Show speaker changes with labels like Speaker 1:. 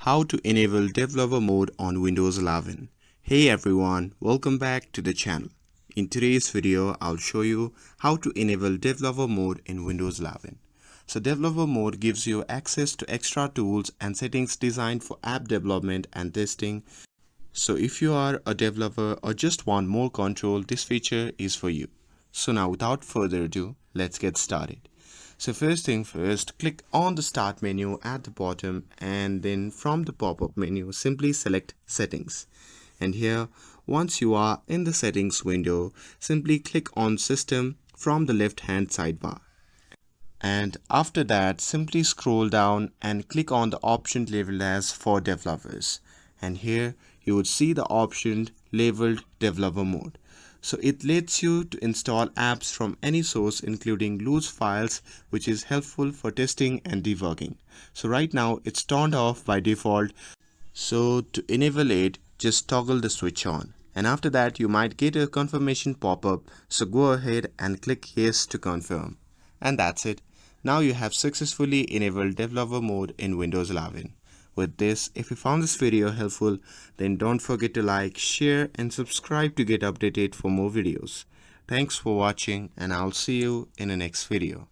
Speaker 1: How to enable developer mode on Windows 11. Hey everyone, welcome back to the channel. In today's video, I'll show you how to enable developer mode in Windows 11. So developer mode gives you access to extra tools and settings designed for app development and testing. So if you are a developer or just want more control, this feature is for you. So now without further ado, let's get started. So first thing first, click on the start menu at the bottom, and then from the pop-up menu simply select settings. And here, once you are in the settings window, simply click on system from the left hand sidebar. And after that, simply scroll down and click on the option labeled as for developers. And here you would see the option labeled developer mode. So it lets you to install apps from any source, including loose files, which is helpful for testing and debugging. So right now it's turned off by default. So to enable it, just toggle the switch on. And after that, you might get a confirmation pop-up. So go ahead and click yes to confirm. And that's it. Now you have successfully enabled developer mode in Windows 11. With this, if you found this video helpful, then don't forget to like, share and subscribe to get updated for more videos. Thanks for watching, and I'll see you in the next video.